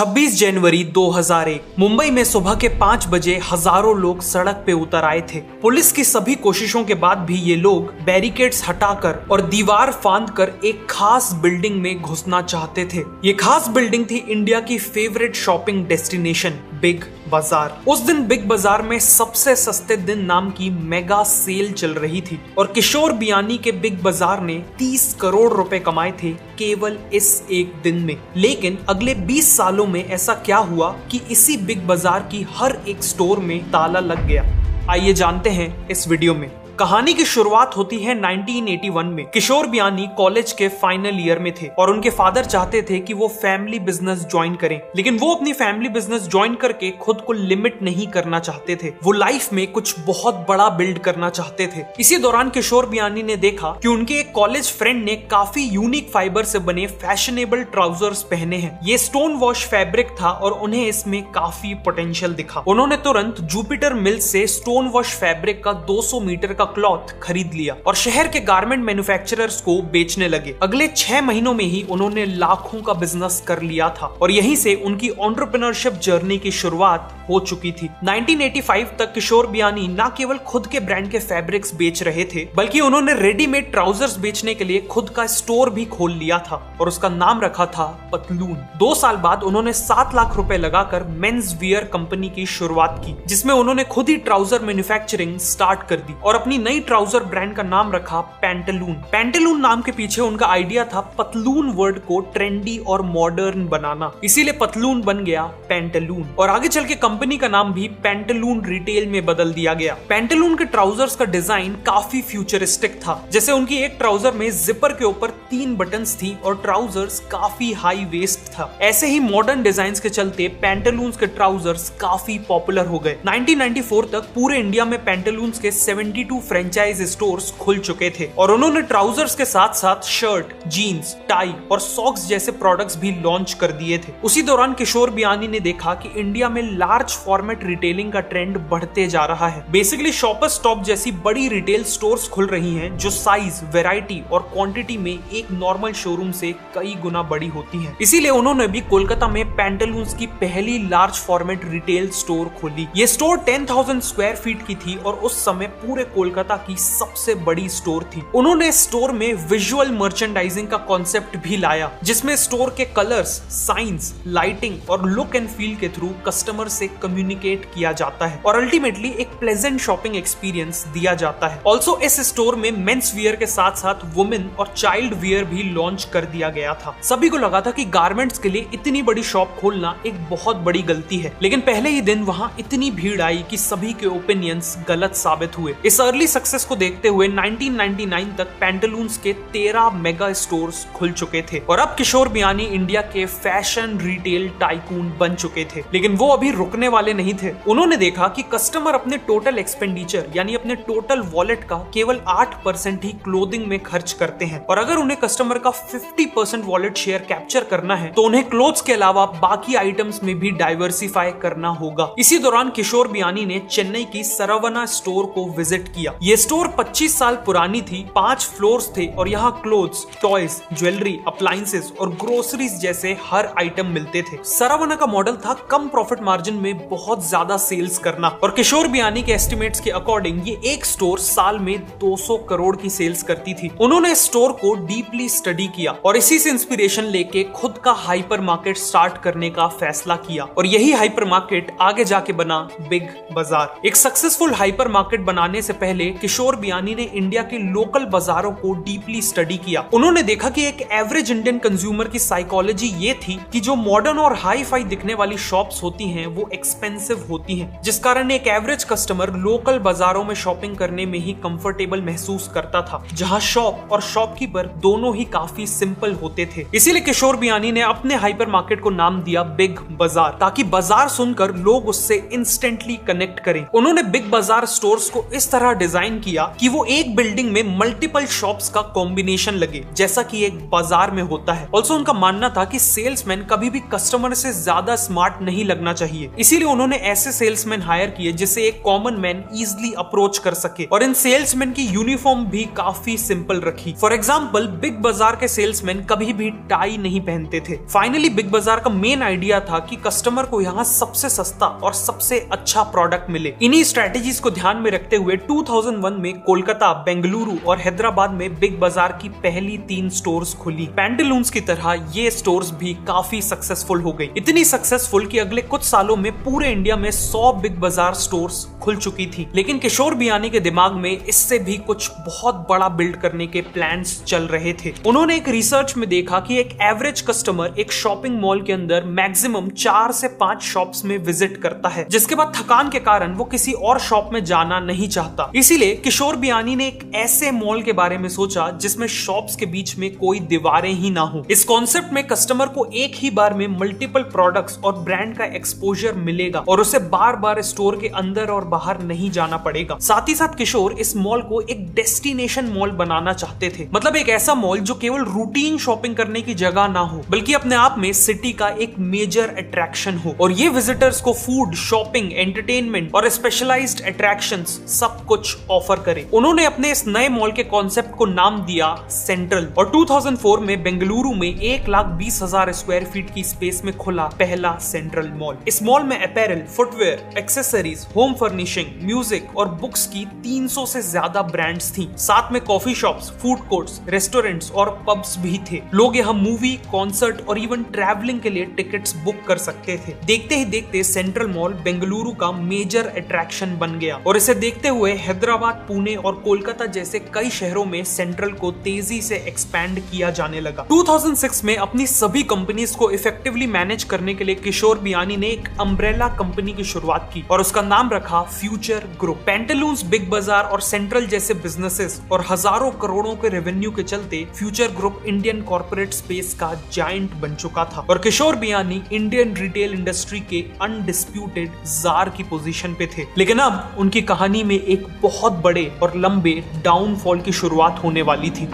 26 जनवरी 2001 मुंबई में सुबह के 5 बजे हजारों लोग सड़क पे उतर आए थे। पुलिस की सभी कोशिशों के बाद भी ये लोग बैरिकेड्स हटाकर और दीवार फांदकर एक खास बिल्डिंग में घुसना चाहते थे। ये खास बिल्डिंग थी इंडिया की फेवरेट शॉपिंग डेस्टिनेशन बिग बाजार। उस दिन बिग बाजार में सबसे सस्ते दिन नाम की मेगा सेल चल रही थी और किशोर बियानी के बिग बाजार ने 30 करोड़ रुपए कमाए थे केवल इस एक दिन में। लेकिन अगले 20 सालों में ऐसा क्या हुआ कि इसी बिग बाजार की हर एक स्टोर में ताला लग गया। आइए जानते हैं इस वीडियो में। कहानी की शुरुआत होती है 1981 में। किशोर बियानी कॉलेज के फाइनल ईयर में थे और उनके फादर चाहते थे कि वो फैमिली बिजनेस ज्वाइन करें, लेकिन वो अपनी फैमिली बिजनेस ज्वाइन करके खुद को लिमिट नहीं करना चाहते थे। वो लाइफ में कुछ बहुत बड़ा बिल्ड करना चाहते थे। इसी दौरान किशोर बियानी ने देखा कि उनके एक कॉलेज फ्रेंड ने काफी यूनिक फाइबर से बने फैशनेबल ट्राउजर्स पहने हैं। ये स्टोन वॉश फैब्रिक था और उन्हें इसमें काफी पोटेंशियल दिखा। उन्होंने तुरंत जुपिटर मिल्स से स्टोन वॉश फैब्रिक का 200 मीटर का क्लॉथ खरीद लिया और शहर के गारमेंट मैन्युफैक्चरर्स को बेचने लगे। अगले 6 महीनों में ही उन्होंने लाखों का बिजनेस कर लिया था और यहीं से उनकी एंटरप्रेन्योरशिप जर्नी की शुरुआत हो चुकी थी। 1985 तक किशोर बियानी न केवल खुद के ब्रांड के फैब्रिक्स बेच रहे थे, बल्कि उन्होंने रेडीमेड ट्राउजर्स बेचने के लिए खुद का स्टोर भी खोल लिया था और उसका नाम रखा था पतलून। 2 साल बाद उन्होंने 7 लाख रुपए लगाकर मेंस वियर कंपनी की शुरुआत की, जिसमें उन्होंने खुद ही ट्राउजर मैन्युफैक्चरिंग स्टार्ट कर दी और अपनी नई ट्राउजर ब्रांड का नाम रखा पैंटालून। पैंटालून नाम के पीछे उनका आइडिया था पतलून वर्ड को ट्रेंडी और मॉडर्न बनाना, इसीलिए पतलून बन गया पैंटालून और आगे चल के कंपनी का नाम भी पैंटालून रिटेल में बदल दिया गया। पैंटालून के ट्राउजर्स का डिजाइन काफी फ्यूचरिस्टिक था, जैसे उनकी एक ट्राउजर में जिपर के ऊपर 3 बटन्स थी और ट्राउजर्स काफी हाई वेस्ट था। ऐसे ही मॉडर्न डिजाइन्स के चलते पैंटालून्स के ट्राउजर्स काफी पॉपुलर हो गए। 1994 तक पूरे इंडिया में पैंटालून्स के 72 फ्रेंचाइज स्टोर्स खुल चुके थे और उन्होंने ट्राउजर्स के साथ साथ शर्ट, जीन्स, टाई और सॉक्स जैसे प्रोडक्ट्स भी लॉन्च कर दिए थे। उसी दौरान किशोर बियानी ने देखा कि इंडिया में लार्ज फॉर्मेट रिटेलिंग का ट्रेंड बढ़ते जा रहा है। बेसिकली शॉपर स्टॉप जैसी बड़ी रिटेल स्टोर्स खुल रही हैं जो साइज, वैरायटी और क्वांटिटी में एक नॉर्मल शोरूम से कई गुना बड़ी होती हैं। इसीलिए उन्होंने भी कोलकाता में पैंटालून्स की पहली लार्ज फॉर्मेट रिटेल स्टोर खोली। ये स्टोर 10,000 स्क्वायर फीट की थी और उस समय पूरे कोलकाता की सबसे बड़ी स्टोर थी। उन्होंने स्टोर में विजुअल मर्चेंडाइजिंग का कॉन्सेप्ट भी लाया, जिसमें स्टोर के कलर्स, साइंस, लाइटिंग और लुक एंड फील के थ्रू कस्टमर से कम्युनिकेट किया जाता है और अल्टीमेटली एक प्लेजेंट शॉपिंग एक्सपीरियंस दिया जाता है। ऑल्सो इस स्टोर में मेंस वियर के साथ साथ वुमेन और चाइल्ड वियर भी लॉन्च कर दिया गया था। सभी को लगा था कि गारमेंट्स के लिए इतनी बड़ी शॉप खोलना एक बहुत बड़ी गलती है, लेकिन पहले ही दिन वहां इतनी भीड़ आई कि सभी के ओपिनियंस गलत साबित हुए। इस अर्ली सक्सेस को देखते हुए 1999 तक पैंटालून्स के 13 मेगा स्टोर्स खुल चुके थे और अब किशोर बियानी इंडिया के फैशन रिटेल टाइकून बन चुके थे। लेकिन वो अभी रुकने वाले नहीं थे। उन्होंने देखा कि कस्टमर अपने टोटल एक्सपेंडिचर यानी अपने टोटल वॉलेट का केवल 8% ही क्लोथिंग में खर्च करते हैं और अगर उन्हें कस्टमर का 50% वॉलेट शेयर कैप्चर करना है तो उन्हें क्लोथ्स के अलावा बाकी आइटम्स में भी डाइवर्सिफाई करना होगा। इसी दौरान किशोर बियानी ने चेन्नई की सरवना स्टोर को विजिट किया। ये स्टोर 25 साल पुरानी थी, 5 फ्लोर्स थे और यहाँ क्लोथ्स, टॉयज, ज्वेलरी, अप्लायंसेस और ग्रोसरीज जैसे हर आइटम मिलते थे। सरवना का मॉडल था कम प्रॉफिट मार्जिन में बहुत ज्यादा सेल्स करना और किशोर बियानी के एस्टिमेट्स के अकॉर्डिंग ये एक स्टोर साल में 200 करोड़ की सेल्स करती थी। उन्होंने स्टोर को डीपली स्टडी किया और इसी से इंस्पिरेशन लेके खुद का हाइपर मार्केट स्टार्ट करने का फैसला किया और यही हाइपर मार्केट आगे जाके बना बिग बाजार। एक सक्सेसफुल हाइपर मार्केट बनाने से पहले किशोर बियानी ने इंडिया के लोकल बाजारों को डीपली स्टडी किया। उन्होंने देखा कि एक एवरेज इंडियन कंज्यूमर की साइकोलॉजी ये थी कि जो मॉडर्न और हाई फाई दिखने वाली शॉप्स होती हैं वो एक्सपेंसिव होती हैं, जिस कारण एक एवरेज कस्टमर लोकल बाजारों में शॉपिंग करने में ही कंफर्टेबल महसूस करता था, जहां शॉप और शॉपकीपर दोनों ही काफी सिंपल होते थे। इसीलिए किशोर बियानी ने अपने हाइपर मार्केट को नाम दिया बिग बाजार, ताकि बाजार सुनकर लोग उससे इंस्टेंटली कनेक्ट करें। उन्होंने बिग बाजार स्टोर्स को इस तरह डिजाइन किया कि वो एक बिल्डिंग में मल्टीपल शॉप्स का कॉम्बिनेशन लगे, जैसा कि एक बाजार में होता है। ऑल्सो उनका मानना था कि सेल्समैन कभी भी कस्टमर से ज्यादा स्मार्ट नहीं लगना चाहिए, इसीलिए उन्होंने ऐसे सेल्समैन हायर किए जिससे एक कॉमन मैन इजिली अप्रोच कर सके, और इन सेल्समैन की यूनिफॉर्म भी काफी सिंपल रखी। फॉर एग्जाम्पल, बिग बाजार के सेल्समैन कभी भी टाई नहीं पहनते थे। फाइनली बिग बाजार का मेन आइडिया था कि कस्टमर को यहाँ सबसे सस्ता और सबसे अच्छा प्रोडक्ट मिले। इन्हीं स्ट्रेटेजीज को ध्यान में रखते हुए 2001 में कोलकाता, बेंगलुरु और हैदराबाद में बिग बाजार की पहली 3 स्टोर्स खुली। पैंटालून्स की तरह ये स्टोर्स भी काफी सक्सेसफुल हो गई, इतनी सक्सेसफुल कि अगले कुछ सालों में पूरे इंडिया में 100 बिग बाजार स्टोर्स खुल चुकी थी। लेकिन किशोर बियानी के दिमाग में इससे भी कुछ बहुत बड़ा बिल्ड करने के प्लान्स चल रहे थे। उन्होंने एक रिसर्च में देखा कि एक एवरेज कस्टमर एक शॉपिंग मॉल के अंदर मैक्सिमम 4 से 5 शॉप्स में विजिट करता है, जिसके बाद थकान के कारण वो किसी और शॉप में जाना नहीं चाहता। इसीलिए किशोर बियानी ने एक ऐसे मॉल के बारे में सोचा जिसमें शॉप्स के बीच में कोई दीवारें ही ना हो। इस कॉन्सेप्ट में कस्टमर को एक ही बार में मल्टीपल प्रोडक्ट्स और ब्रांड का एक्सपोजर मिलेगा और उसे बार बार स्टोर के अंदर और बाहर नहीं जाना पड़ेगा। साथ ही साथ किशोर इस मॉल को एक डेस्टिनेशन मॉल बनाना चाहते थे, मतलब एक ऐसा मॉल जो केवल रूटीन शॉपिंग करने की जगह ना हो बल्कि अपने आप में सिटी का एक मेजर अट्रैक्शन हो, और ये विजिटर्स को फूड, शॉपिंग, एंटरटेनमेंट और स्पेशलाइज्ड अट्रैक्शंस सब कुछ ऑफर करे। उन्होंने अपने इस नए मॉल के कॉन्सेप्ट को नाम दिया सेंट्रल, और 2004 में बेंगलुरु में 1,20,000 स्क्वायर फीट की स्पेस में खुला पहला सेंट्रल मॉल। इस मॉल में apparel, footwear, accessories, home furnishing, music और बुक्स की 300 से ज्यादा ब्रांड्स थी। साथ में coffee shops, food courts, restaurants और पब्स भी थे। लोग यहाँ मूवी, कॉन्सर्ट और इवन ट्रैवलिंग के लिए टिकट्स बुक कर सकते थे। देखते ही देखते सेंट्रल मॉल बेंगलुरु का मेजर अट्रैक्शन बन गया, और इसे देखते हुए हैदराबाद, पुणे और कोलकाता जैसे कई शहरों में सेंट्रल को तेजी से एक्सपैंड किया जाने लगा। 2006 में अपनी सभी कंपनीज को इफेक्टिवली मैनेज करने के लिए किशोर बियानी ने एक अम्ब्रेला कंपनी की शुरुआत की और उसका नाम रखा फ्यूचर ग्रुप। पैंटालून्स, बिग बाजार और सेंट्रल जैसे बिजनेसेस और हजारों करोड़ों के रेवेन्यू के चलते future group Indian corporate space का जायंट बन चुका था, और Kishore Biyani Indian retail industry के अनडिस्प्यूटेड जार की पोजीशन पे थे। लेकिन अब उनकी कहानी में एक बहुत बड़े और लंबे डाउनफॉल की शुरुआत होने वाली थी।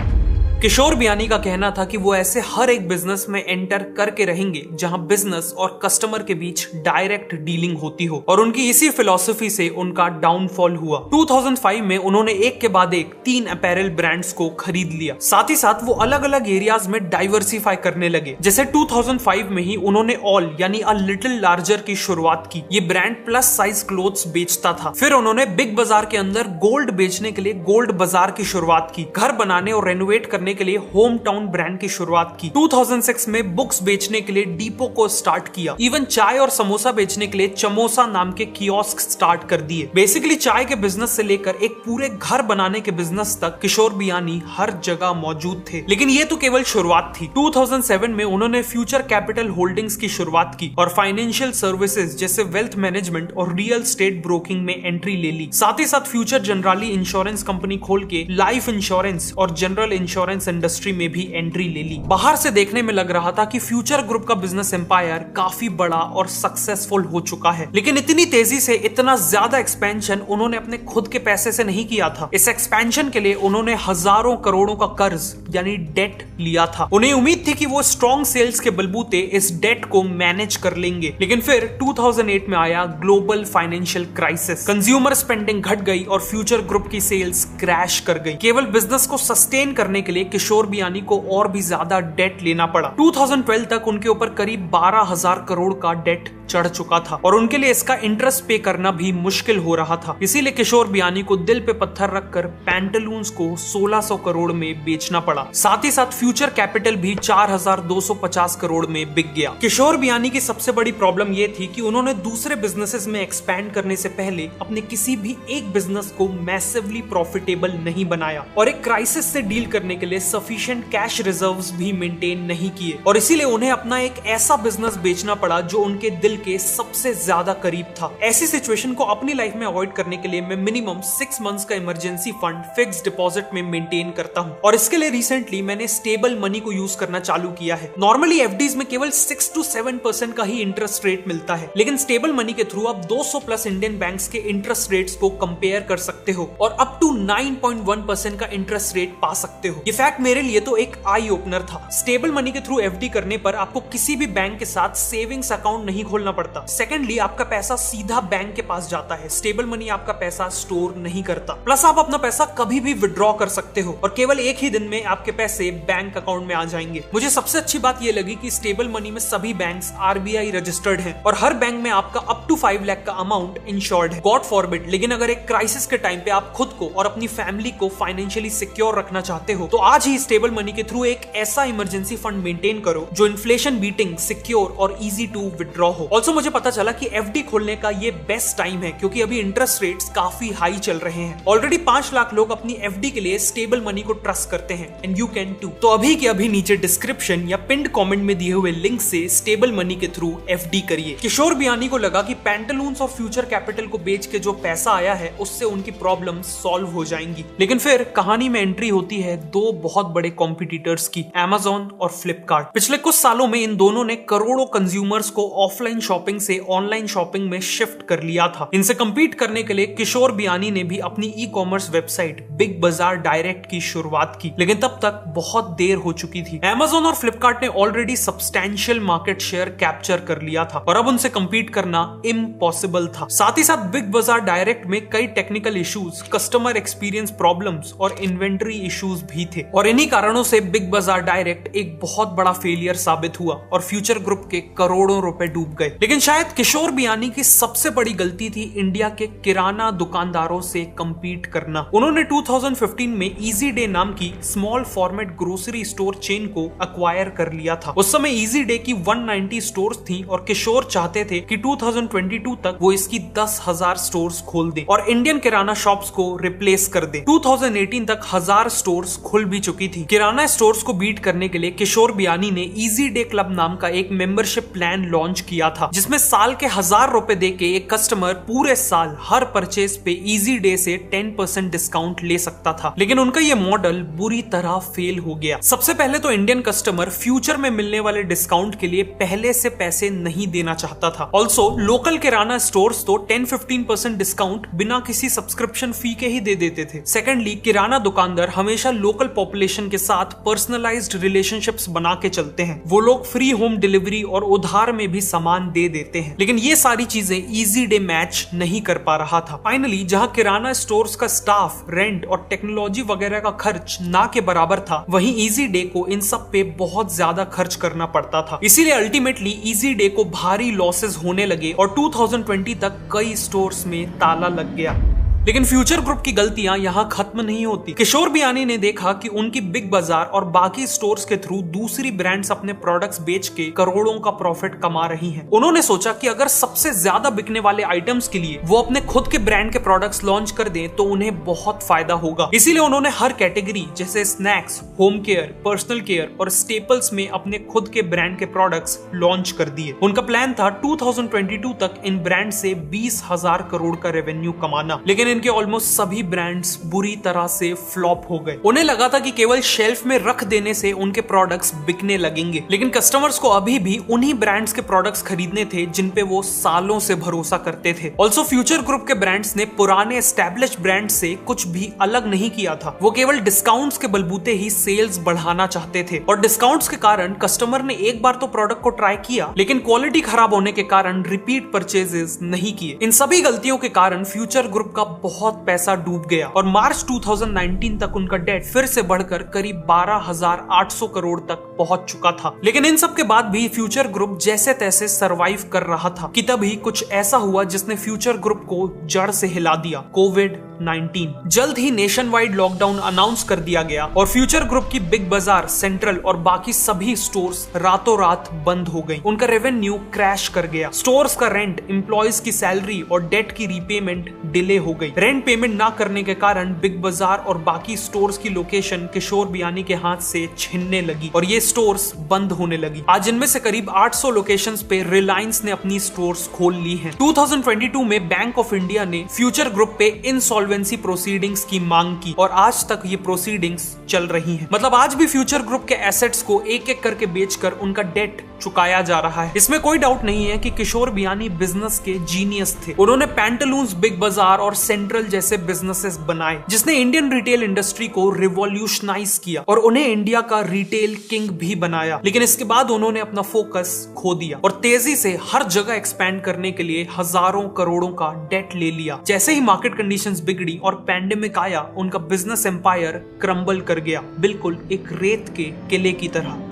किशोर बियानी का कहना था कि वो ऐसे हर एक बिजनेस में एंटर करके रहेंगे जहां बिजनेस और कस्टमर के बीच डायरेक्ट डीलिंग होती हो, और उनकी इसी फिलॉसफी से उनका डाउनफॉल हुआ। 2005 में उन्होंने एक के बाद एक 3 अपैरल ब्रांड्स को खरीद लिया। साथ ही साथ वो अलग अलग एरियाज में डाइवर्सिफाई करने लगे। जैसे 2005 में ही उन्होंने ऑल यानी अ लिटिल लार्जर की शुरुआत की। ये ब्रांड प्लस साइज क्लोथ्स बेचता था। फिर उन्होंने बिग बाजार के अंदर गोल्ड बेचने के लिए गोल्ड बाजार की शुरुआत की। घर बनाने और रेनोवेट करने के लिए होम टाउन ब्रांड की शुरुआत की। 2006 में बुक्स बेचने के लिए डीपो को स्टार्ट किया। इवन चाय और समोसा बेचने के लिए चमोसा नाम के कियोस्क स्टार्ट कर दिए। बेसिकली चाय के बिजनेस से लेकर एक पूरे घर बनाने के बिजनेस तक किशोर बियानी हर जगह मौजूद थे। लेकिन ये तो केवल शुरुआत थी। 2007 में उन्होंने फ्यूचर कैपिटल होल्डिंग्स की शुरुआत की और फाइनेंशियल सर्विसेज जैसे वेल्थ मैनेजमेंट और रियल स्टेट ब्रोकिंग में एंट्री ले ली। साथ ही साथ फ्यूचर जनरली इंश्योरेंस कंपनी खोल के लाइफ इंश्योरेंस और जनरल इंश्योरेंस इंडस्ट्री में भी एंट्री ले ली। बाहर से देखने में लग रहा था कि फ्यूचर ग्रुप का बिजनेस एम्पायर काफी बड़ा और सक्सेसफुल हो चुका है, लेकिन इतनी तेजी से इतना ज्यादा एक्सपेंशन उन्होंने अपने खुद के पैसे से नहीं किया था। इस एक्सपेंशन के लिए उन्होंने हजारों करोड़ों का कर्ज यानी डेट लिया था। उन्हें उम्मीद थी कि वो स्ट्रॉन्ग सेल्स के बलबूते इस डेट को मैनेज कर लेंगे, लेकिन फिर 2008 में आया global financial crisis. Consumer spending घट गई और फ्यूचर ग्रुप की सेल्स क्रैश कर गई। केवल बिजनेस को सस्टेन करने के लिए किशोर बियानी को और भी ज्यादा डेट लेना पड़ा। 2012 तक उनके ऊपर करीब 12,000 करोड़ का डेट चढ़ चुका था और उनके लिए इसका इंटरेस्ट पे करना भी मुश्किल हो रहा था। इसीलिए किशोर बियानी को दिल पे पत्थर रखकर पैंटालून्स को 1600 करोड़ में बेचना पड़ा। साथ ही साथ फ्यूचर कैपिटल भी 4,250 करोड़ में बिक गया। किशोर बियानी की सबसे बड़ी प्रॉब्लम यह थी कि उन्होंने दूसरे बिजनेसेस में एक्सपैंड करने से पहले अपने किसी भी एक बिजनेस को मैसिवली प्रॉफिटेबल नहीं बनाया और एक क्राइसिस से डील करने के लिए सफिशिएंट कैश रिजर्व्स भी मेंटेन नहीं किए, और इसीलिए उन्हें अपना एक ऐसा बिजनेस बेचना पड़ा जो उनके दिल के सबसे ज्यादा करीब था। ऐसी सिचुएशन को अपनी लाइफ में अवॉइड करने के लिए मैं मिनिमम 6 मंथ्स का इमरजेंसी फंड फिक्स्ड डिपॉजिट में मेंटेन करता हूं, और इसके लिए रिसेंटली मैंने स्टेबल मनी को यूज करना चालू किया है। नॉर्मली एफडीज में केवल 6 to 7% का ही इंटरेस्ट रेट मिलता है, लेकिन स्टेबल मनी के थ्रू आप 200 प्लस इंडियन बैंक्स के इंटरेस्ट रेट्स को कंपेयर कर सकते हो और अप टू 9.1% का इंटरेस्ट रेट पा सकते हो। ये फैक्ट मेरे लिए तो एक आई ओपनर था। स्टेबल मनी के थ्रू एफडी करने पर आपको किसी भी बैंक के साथ सेविंग्स अकाउंट नहीं खोलना खोलना पड़ता। सेकेंडली, आपका पैसा सीधा बैंक के पास जाता है। स्टेबल मनी आपका पैसा स्टोर नहीं करता। प्लस आप अपना पैसा कभी भी विड्रॉ कर सकते हो और केवल एक ही दिन में आपके पैसे बैंक अकाउंट में आ जाएंगे। मुझे सबसे अच्छी बात यह लगी कि स्टेबल मनी में सभी बैंक्स RBI रजिस्टर्ड हैं और हर बैंक में आपका अप टू 5 लाख का अमाउंट इंश्योर्ड है। गॉड फॉरबिड, लेकिन अगर एक क्राइसिस के टाइम पे आप खुद को और अपनी फैमिली को फाइनेंशियली सिक्योर रखना चाहते हो तो आज ही स्टेबल मनी के थ्रू एक ऐसा इमरजेंसी फंड मेंटेन करो जो इन्फ्लेशन बीटिंग, सिक्योर और इजी टू विड्रॉ हो। ऑल्सो मुझे पता चला कि FD खोलने का ये बेस्ट टाइम है क्योंकि अभी इंटरेस्ट रेट्स काफी हाई चल रहे हैं। ऑलरेडी 5 लाख लोग अपनी FD के लिए स्टेबल मनी को ट्रस्ट करते हैं एंड यू कैन टू। तो अभी के अभी नीचे डिस्क्रिप्शन या पिंड कमेंट में दिए हुए लिंक से स्टेबल मनी के थ्रू FD करिए। किशोर बियानी को लगा कि पैंटालून्स और फ्यूचर कैपिटल को बेच के जो पैसा आया है उससे उनकी प्रॉब्लम सॉल्व हो जाएंगी। लेकिन फिर कहानी में एंट्री होती है दो बहुत बड़े कॉम्पिटिटर्स की, Amazon और फ्लिपकार्ट। पिछले कुछ सालों में इन दोनों ने करोड़ों कंज्यूमर्स को ऑफलाइन शॉपिंग से ऑनलाइन शॉपिंग में शिफ्ट कर लिया था। इनसे कंपीट करने के लिए किशोर बियानी ने भी अपनी ई-कॉमर्स वेबसाइट बिग बाजार डायरेक्ट की शुरुआत की, लेकिन तब तक बहुत देर हो चुकी थी। Amazon और फ्लिपकार्ट ने already substantial market share capture कर लिया था और अब उनसे कंपीट करना इम्पॉसिबल था। साथ ही साथ बिग बाजार डायरेक्ट में कई technical issues, customer experience problems और इन्वेंटरी इश्यूज भी थे और इन्हीं कारणों से बिग बाजार डायरेक्ट एक बहुत बड़ा फेलियर साबित हुआ और फ्यूचर ग्रुप के करोड़ों रुपए डूब गए। लेकिन शायद किशोर बियानी की सबसे बड़ी गलती थी इंडिया के किराना दुकानदारों से कंपीट करना। उन्होंने 2015 में इजी डे नाम की small format grocery store chain को अक्वायर कर लिया था। उस समय इजी डे की 190 स्टोर्स थी और किशोर चाहते थे कि 2022 तक वो इसकी 10,000 स्टोर्स खोल दे और इंडियन किराना शॉप्स को रिप्लेस कर दे। 2018 तक 1000 स्टोर्स खुल भी चुकी थी। किराना स्टोर्स को बीट करने के लिए किशोर बियानी ने इजी डे क्लब नाम का एक मेंबरशिप प्लान लॉन्च किया था जिसमें साल के 1000 रुपए देके एक कस्टमर पूरे साल हर परचेज पे इजी डे से 10% डिस्काउंट ले सकता था। लेकिन उनका ये मॉडल बुरी तरह फेल हो गया। सबसे पहले तो इंडियन कस्टमर फ्यूचर में मिलने वाले डिस्काउंट के लिए पहले से पैसे नहीं देना चाहता था। ऑल्सो लोकल किराना स्टोर्स तो 10-15% डिस्काउंट बिना किसी सब्सक्रिप्शन फी के ही दे देते थे। सेकेंडली, किराना दुकानदार हमेशा लोकल पॉपुलेशन के साथ पर्सनलाइज्ड रिलेशनशिप्स बना के चलते हैं। वो लोग फ्री होम डिलीवरी और उधार में भी सामान दे देते हैं, लेकिन ये सारी चीजें इजी डे मैच नहीं कर पा रहा था। फाइनली, जहां किराना स्टोर्स का स्टाफ, रेंट और टेक्नोलॉजी वगैरह का खर्च ना के बराबर था, वहीं इजी डे को इन सब पे बहुत ज्यादा खर्च करना पड़ता था। इसीलिए अल्टीमेटली इजी डे को भारी लॉसेस होने लगे और 2020 तक कई स्टोर्स में ताला लग गया। लेकिन फ्यूचर ग्रुप की गलतियां यहां खत्म नहीं होती। किशोर बियानी ने देखा कि उनकी बिग बाजार और बाकी स्टोर्स के थ्रू दूसरी ब्रांड्स अपने प्रोडक्ट्स बेच के करोड़ों का प्रॉफिट कमा रही हैं। उन्होंने सोचा कि अगर सबसे ज्यादा बिकने वाले आइटम्स के लिए वो अपने खुद के ब्रांड के प्रोडक्ट्स लॉन्च कर दें तो उन्हें बहुत फायदा होगा। इसीलिए उन्होंने हर कैटेगरी जैसे snacks, home care, personal care और स्टेपल्स में अपने खुद के ब्रांड के प्रोडक्ट्स लॉन्च कर दिए। उनका प्लान था 2022 तक इन ब्रांड से 20,000 करोड़ का रेवेन्यू कमाना, लेकिन इनके ऑलमोस्ट सभी ब्रांड्स बुरी तरह से फ्लॉप हो गए। उन्हें लगा था कि केवल शेल्फ में रख देने से उनके प्रोडक्ट्स बिकने लगेंगे, लेकिन कस्टमर्स को अभी भी उन्हीं ब्रांड्स के प्रोडक्ट्स खरीदने थे जिन पे वो सालों से भरोसा करते थे। ऑल्सो फ्यूचर ग्रुप के ब्रांड्स ने पुराने एस्टैब्लिश्ड ब्रांड से कुछ भी अलग नहीं किया था। वो केवल डिस्काउंट्स के बलबूते ही सेल्स बढ़ाना चाहते थे और डिस्काउंट्स के कारण कस्टमर ने एक बार तो प्रोडक्ट को ट्राई किया, लेकिन क्वालिटी खराब होने के कारण रिपीट परचेजेस नहीं किए। इन सभी गलतियों के कारण फ्यूचर ग्रुप का बहुत पैसा डूब गया और मार्च 2019 तक उनका डेट फिर से बढ़कर करीब 12,800 करोड़ तक पहुंच चुका था। लेकिन इन सब के बाद भी फ्यूचर ग्रुप जैसे तैसे सरवाइव कर रहा था कि तभी कुछ ऐसा हुआ जिसने फ्यूचर ग्रुप को जड़ से हिला दिया, कोविड-19। जल्द ही नेशन वाइड लॉकडाउन अनाउंस कर दिया गया और फ्यूचर ग्रुप की बिग बाजार, सेंट्रल और बाकी सभी स्टोर्स रातों रात बंद हो गई। उनका रेवेन्यू क्रैश कर गया। स्टोर्स का रेंट, एम्प्लॉयज की सैलरी और डेट की रीपेमेंट डिले हो गई। रेंट पेमेंट ना करने के कारण बिग बाजार और बाकी स्टोर्स की लोकेशन किशोर बियानी के हाथ से छिनने लगी और ये स्टोर्स बंद होने लगी। आज इनमें से करीब 800 लोकेशंस पे रिलायंस ने अपनी स्टोर्स खोल ली हैं। 2022 में बैंक ऑफ इंडिया ने फ्यूचर ग्रुप पे इंसॉल्वेंसी इंसॉल्वेंसी प्रोसीडिंग्स की मांग की और आज तक ये प्रोसीडिंग्स चल रही हैं। मतलब आज भी फ्यूचर ग्रुप के एसेट्स को एक एक करके बेचकर उनका डेट चुकाया जा रहा है। इसमें कोई डाउट नहीं है कि किशोर बियानी बिजनेस के जीनियस थे। उन्होंने पैंटालून्स, बिग बाजार और सेंट्रल जैसे बिजनेसेस बनाए जिसने इंडियन रिटेल इंडस्ट्री को रिवॉल्यूशनाइज किया और उन्हें इंडिया का रिटेल किंग भी बनाया। लेकिन इसके बाद उन्होंने अपना फोकस खो दिया और तेजी से हर जगह एक्सपैंड करने के लिए हजारों करोड़ों का डेट ले लिया। जैसे ही मार्केट कंडीशंस बिगड़ी और पैंडेमिक आया, उनका बिजनेस एम्पायर क्रम्बल कर गया, बिल्कुल एक रेत के किले की तरह।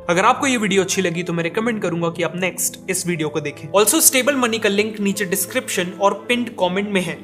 अगर आपको ये वीडियो अच्छी लगी तो मैं रिकमेंड करूंगा कि आप नेक्स्ट इस वीडियो को देखें। ऑल्सो स्टेबल मनी का लिंक नीचे डिस्क्रिप्शन और पिन्ड कमेंट में है।